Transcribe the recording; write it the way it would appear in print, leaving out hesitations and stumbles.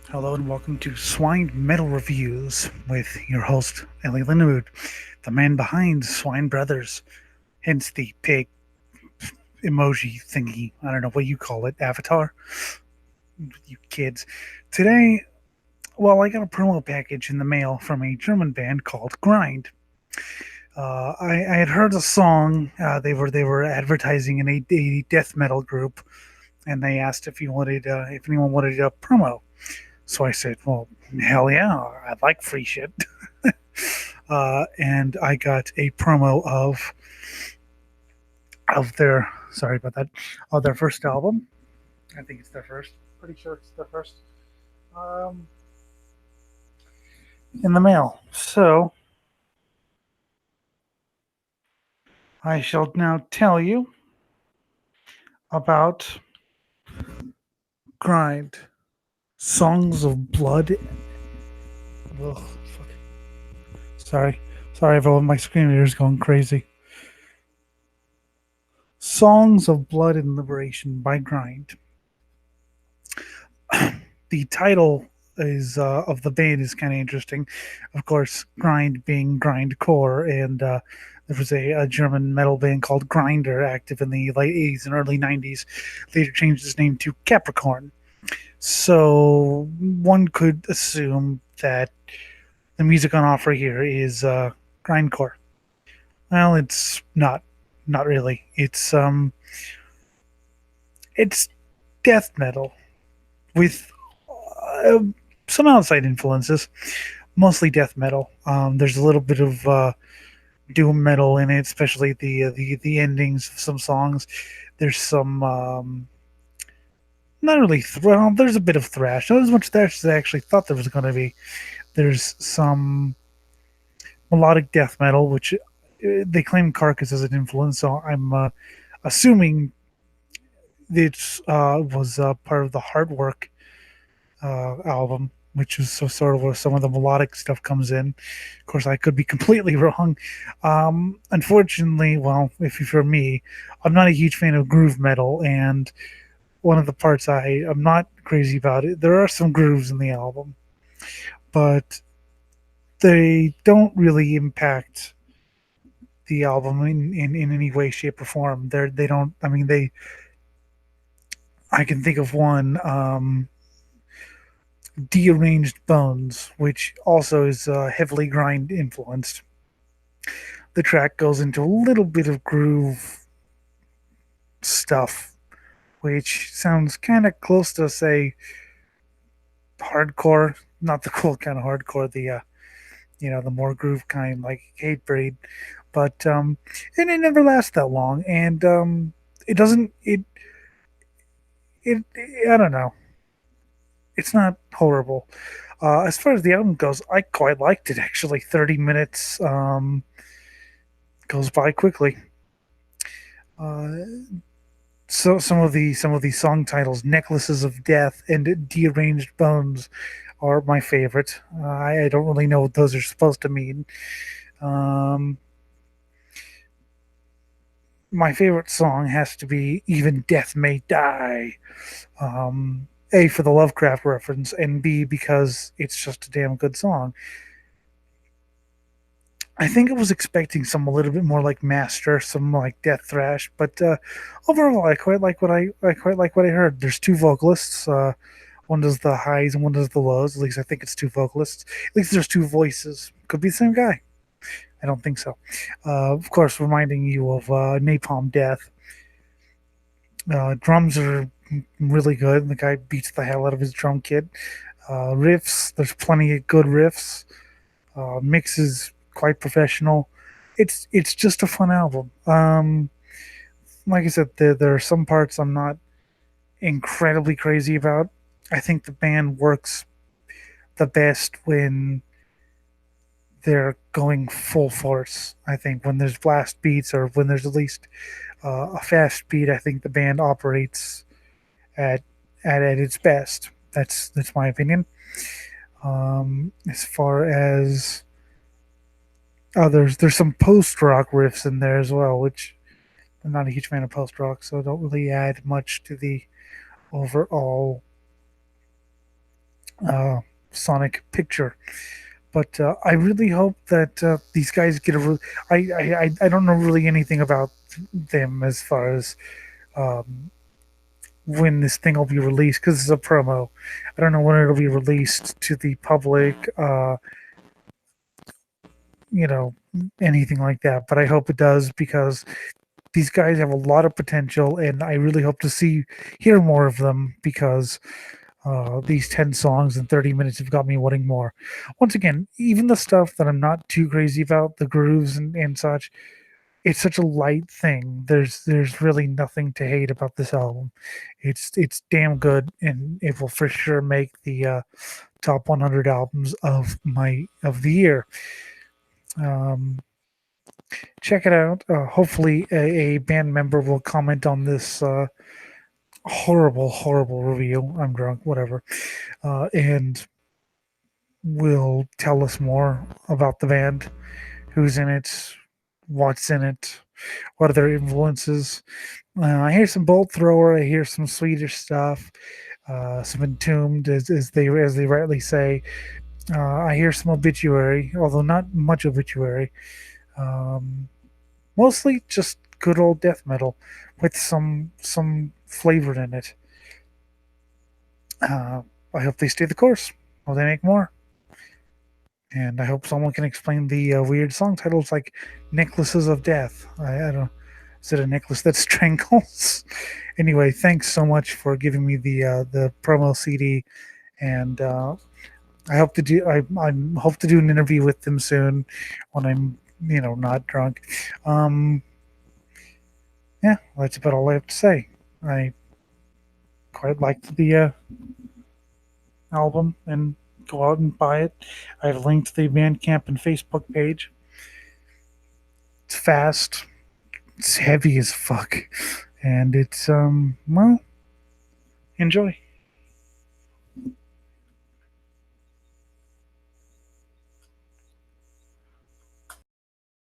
Hello and welcome to Swine Metal Reviews with your host, Elliott, the man behind Swine Brothers, hence the pig emoji thingy. I don't know what you call it, avatar, you kids. Today, I got a promo package in the mail from a German band called Grind. I had heard a song. They were advertising a death metal group, and they asked if anyone wanted a promo. So I said, well, hell yeah, I'd like free shit. And I got a promo of their sorry about that of their first album. I think it's their first. Pretty sure it's their first. Um, in the mail. So I shall now tell you about Grind, Songs of Blood. Ugh, fuck. Sorry, everyone. My screen reader is going crazy. Songs of Blood and Liberation by Grind. The title is of the band is kind of interesting. Of course, Grind being grindcore, and there was a German metal band called Grinder, active in the late '80s and early '90s. Later changed its name to Capricorn. So one could assume that the music on offer here is grindcore. Well, it's not. Not really. It's death metal with uh, some outside influences, mostly death metal. There's a little bit of doom metal in it, especially the endings of some songs. There's some not really there's a bit of thrash, not as much thrash as I actually thought there was going to be. There's some melodic death metal, which they claim Carcass as an influence, so I'm assuming it was part of the hard work album, which is so sort of where some of the melodic stuff comes in. Of course, I could be completely wrong. Unfortunately, well, if you're me, I'm not a huge fan of groove metal, and one of the parts I am not crazy about it. There are some grooves in the album, but they don't really impact the album in any way, shape, or form. They don't. I mean, they. I can think of one. Dearranged Bones, which also is heavily grind influenced. The track goes into a little bit of groove stuff, which sounds kind of close to, say, hardcore. Not the cool kind of hardcore, the more groove kind like Hate Breed. But and it never lasts that long, and it doesn't. It I don't know. It's not horrible. As far as the album goes, I quite liked it actually. 30 minutes goes by quickly. Uh, so some of the song titles, "Necklaces of Death" and "Dearranged Bones," are my favorite. I don't really know what those are supposed to mean. Um, my favorite song has to be "Even Death May Die." A, for the Lovecraft reference, and B, because it's just a damn good song. I think I was expecting some a little bit more like Master, some like death thrash, but overall, I quite like what I heard. There's two vocalists. One does the highs and one does the lows. At least I think it's two vocalists. At least there's two voices. Could be the same guy. I don't think so. Of course, reminding you of Napalm Death. Drums are really good. The guy beats the hell out of his drum kit. Riffs, there's plenty of good riffs. Mix is quite professional. It's just a fun album. Like I said, there are some parts I'm not incredibly crazy about. I think the band works the best when they're going full force. I think when there's blast beats or when there's at least a fast beat, I think the band operates at at its best. That's my opinion. As far as others, there's some post rock riffs in there as well, which I'm not a huge fan of post rock, so don't really add much to the overall uh, sonic picture. But I really hope that these guys get a. I don't know really anything about them as far as um, when this thing will be released because it's a promo. I don't know when it'll be released to the public. You know, anything like that. But I hope it does because these guys have a lot of potential, and I really hope to hear more of them because these 10 songs in 30 minutes have got me wanting more. Once again, even the stuff that I'm not too crazy about, the grooves and such, it's such a light thing. There's really nothing to hate about this album. It's damn good, and it will for sure make the top 100 albums of the year. Um, Check it out. Hopefully, a band member will comment on this horrible review. I'm drunk, whatever, and will tell us more about the band, who's in it, what's in it, what are their influences. I hear some Bolt Thrower. I hear some Swedish stuff, some Entombed, as they rightly say. I hear some Obituary, although not much Obituary. Um, Mostly just good old death metal with some flavor in it. Uh, I hope they stay the course. Hope they make more. And I hope someone can explain the weird song titles like Necklaces of Death. I don't. Is it a necklace that strangles? Anyway, thanks so much for giving me the promo CD, and I hope to do I hope to do an interview with them soon when I'm not drunk. Um, yeah, that's about all I have to say. I quite liked the album and go out and buy it. I've linked the Bandcamp and Facebook page. It's fast. It's heavy as fuck, and it's well, enjoy.